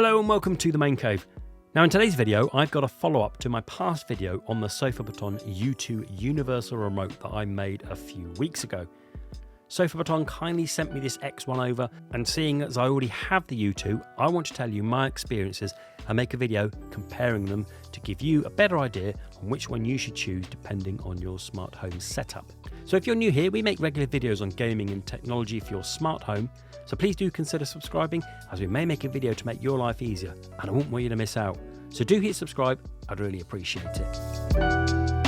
Hello and welcome to the Main Cave. Now in today's video I've got a follow-up to my past video on the Sofabaton U2 universal remote that I made a few weeks ago. Sofabaton kindly sent me this X1 over, and seeing as I already have the U2, I want to tell you my experiences and make a video comparing them to give you a better idea on which one you should choose depending on your smart home setup. So if you're new here, we make regular videos on gaming and technology for your smart home, so please do consider subscribing, as we may make a video to make your life easier and I wouldn't want you to miss out. So do hit subscribe, I'd really appreciate it.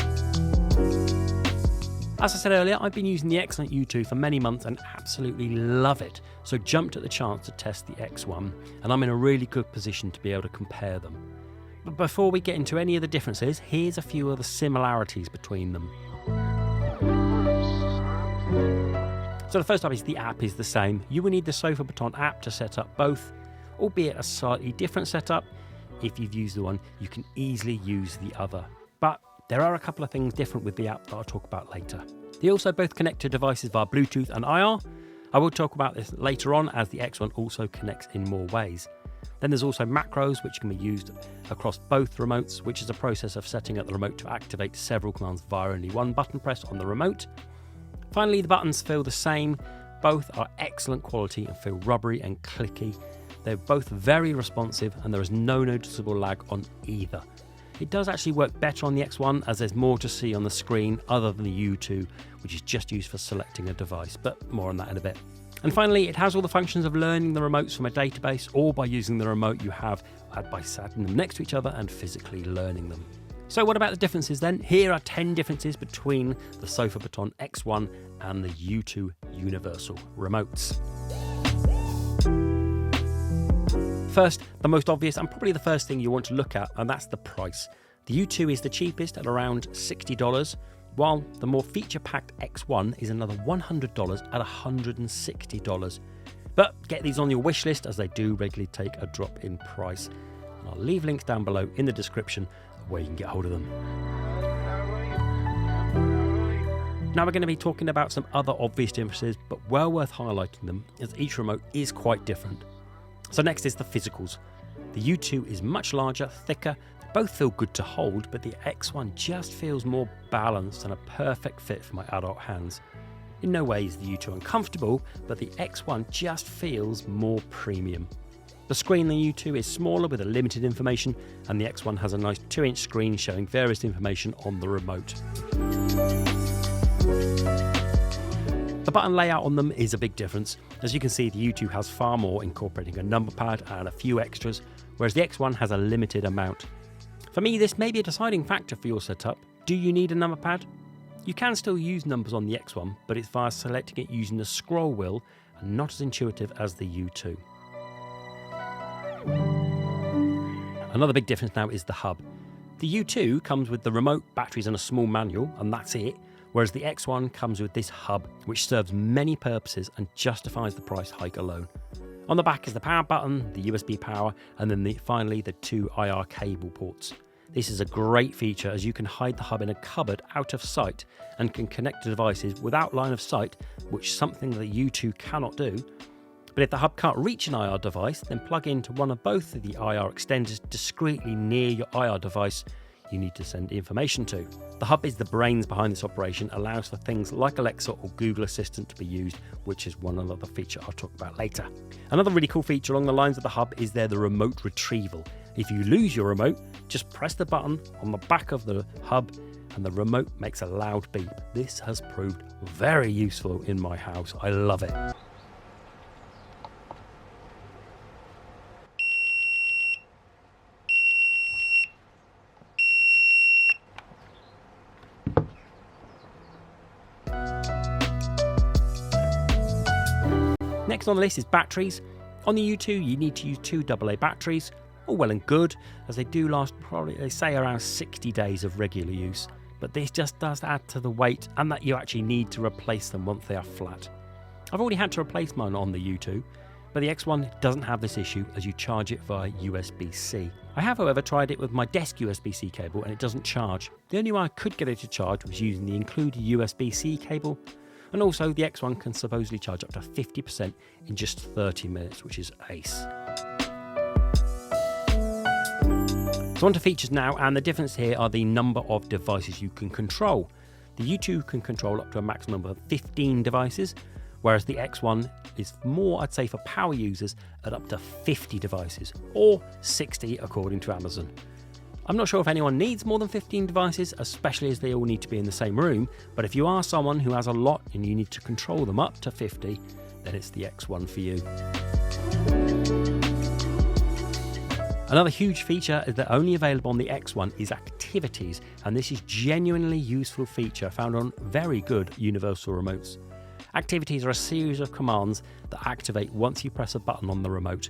As I said earlier, I've been using the excellent U2 for many months and absolutely love it, so jumped at the chance to test the X1, and I'm in a really good position to be able to compare them. But before we get into any of the differences, here's a few of the similarities between them. So the first up is the app is the same. You will need the Sofabaton app to set up both, albeit a slightly different setup. If you've used the one, you can easily use the other. But there are a couple of things different with the app that I'll talk about later. They also both connect to devices via Bluetooth and IR. I will talk about this later on, as the X1 also connects in more ways. Then there's also macros, which can be used across both remotes, which is a process of setting up the remote to activate several commands via only one button press on the remote. Finally, the buttons feel the same. Both are excellent quality and feel rubbery and clicky. They're both very responsive and there is no noticeable lag on either. It does actually work better on the X1, as there's more to see on the screen other than the U2, which is just used for selecting a device, but more on that in a bit. And finally, it has all the functions of learning the remotes from a database or by using the remote you have by setting them next to each other and physically learning them. So what about the differences then? Here are 10 differences between the Sofabaton X1 and the U2 universal remotes. First, the most obvious and probably the first thing you want to look at, and that's the price. The U2 is the cheapest at around $60, while the more feature-packed X1 is another $100 at $160. But get these on your wish list, as they do regularly take a drop in price. And I'll leave links down below in the description where you can get hold of them. Now we're going to be talking about some other obvious differences, but well worth highlighting them, as each remote is quite different. So next is the physicals. The U2 is much larger, thicker, they both feel good to hold, but the X1 just feels more balanced and a perfect fit for my adult hands. In no way is the U2 uncomfortable, but the X1 just feels more premium. The screen in the U2 is smaller with a limited information, and the X1 has a nice 2-inch screen showing various information on the remote. The button layout on them is a big difference. As you can see, the U2 has far more, incorporating a number pad and a few extras, whereas the X1 has a limited amount. For me, this may be a deciding factor for your setup. Do you need a number pad? You can still use numbers on the X1, but it's via selecting it using the scroll wheel and not as intuitive as the U2. Another big difference now is the hub. The U2 comes with the remote, batteries and a small manual, and that's it, whereas the X1 comes with this hub, which serves many purposes and justifies the price hike alone. On the back is the power button, the USB power, and then finally the 2 IR cable ports. This is a great feature, as you can hide the hub in a cupboard out of sight and can connect to devices without line of sight, which is something that the U2 cannot do. But if the hub can't reach an IR device, then plug into one of both of the IR extenders discreetly near your IR device you need to send information to. The hub is the brains behind this operation, allows for things like Alexa or Google Assistant to be used, which is one other feature I'll talk about later. Another really cool feature along the lines of the hub is the remote retrieval. If you lose your remote, just press the button on the back of the hub and the remote makes a loud beep. This has proved very useful in my house. I love it. Next on the list is batteries. On the U2, you need to use 2 AA batteries. All well and good, as they do last probably, they say, around 60 days of regular use. But this just does add to the weight, and that you actually need to replace them once they are flat. I've already had to replace mine on the U2, but the X1 doesn't have this issue, as you charge it via USB-C. I have, however, tried it with my desk USB-C cable and it doesn't charge. The only way I could get it to charge was using the included USB-C cable, and also the X1 can supposedly charge up to 50% in just 30 minutes, which is ace. So on to features now, and the difference here are the number of devices you can control. The U2 can control up to a maximum of 15 devices, whereas the X1 is more, I'd say, for power users at up to 50 devices, or 60 according to Amazon. I'm not sure if anyone needs more than 15 devices, especially as they all need to be in the same room, but if you are someone who has a lot and you need to control them up to 50, then it's the X1 for you. Another huge feature that only available on the X1 is activities, and this is genuinely useful feature found on very good universal remotes. Activities are a series of commands that activate once you press a button on the remote.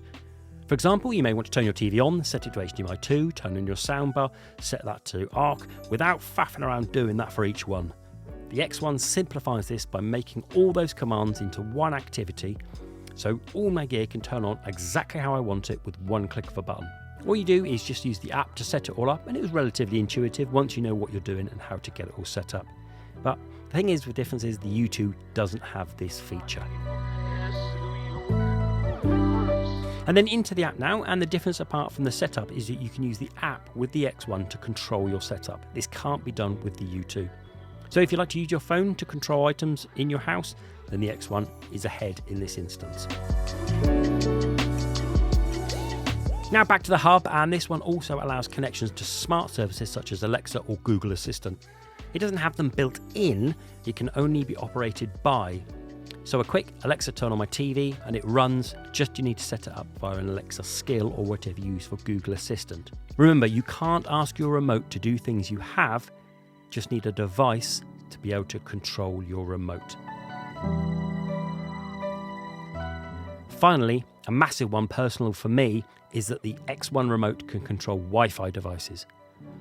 For example, you may want to turn your TV on, set it to HDMI 2, turn on your soundbar, set that to ARC, without faffing around doing that for each one. The X1 simplifies this by making all those commands into one activity, so all my gear can turn on exactly how I want it with one click of a button. All you do is just use the app to set it all up, and it was relatively intuitive once you know what you're doing and how to get it all set up. But the thing is, the difference is the U2 doesn't have this feature. And then into the app now, and the difference apart from the setup is that you can use the app with the X1 to control your setup. This can't be done with the U2. So if you like to use your phone to control items in your house, then the X1 is ahead in this instance. Now back to the hub, and this one also allows connections to smart services such as Alexa or Google Assistant. It doesn't have them built in, it can only be operated by. So a quick Alexa turn on my TV and it runs, just you need to set it up via an Alexa skill or whatever you use for Google Assistant. Remember, you can't ask your remote to do things you have, just need a device to be able to control your remote. Finally, a massive one personal for me is that the X1 remote can control Wi-Fi devices.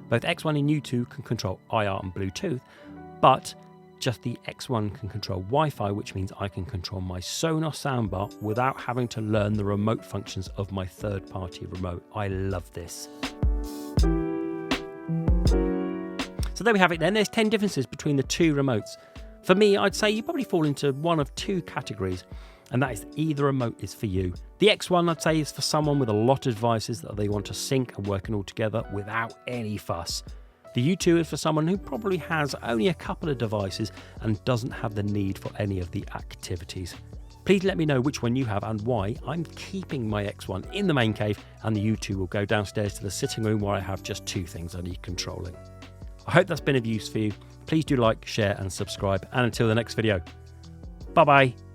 Both X1 and U2 can control IR and Bluetooth, but just the X1 can control Wi-Fi, which means I can control my Sonos soundbar without having to learn the remote functions of my third-party remote. I love this. So there we have it then. There's 10 differences between the two remotes. For me, I'd say you probably fall into one of two categories, and that is either remote is for you. The X1, I'd say, is for someone with a lot of devices that they want to sync and working all together without any fuss. The U2 is for someone who probably has only a couple of devices and doesn't have the need for any of the activities. Please let me know which one you have and why. I'm keeping my X1 in the main cave, and the U2 will go downstairs to the sitting room where I have just two things I need controlling. I hope that's been of use for you. Please do like, share and subscribe, and until the next video, bye bye.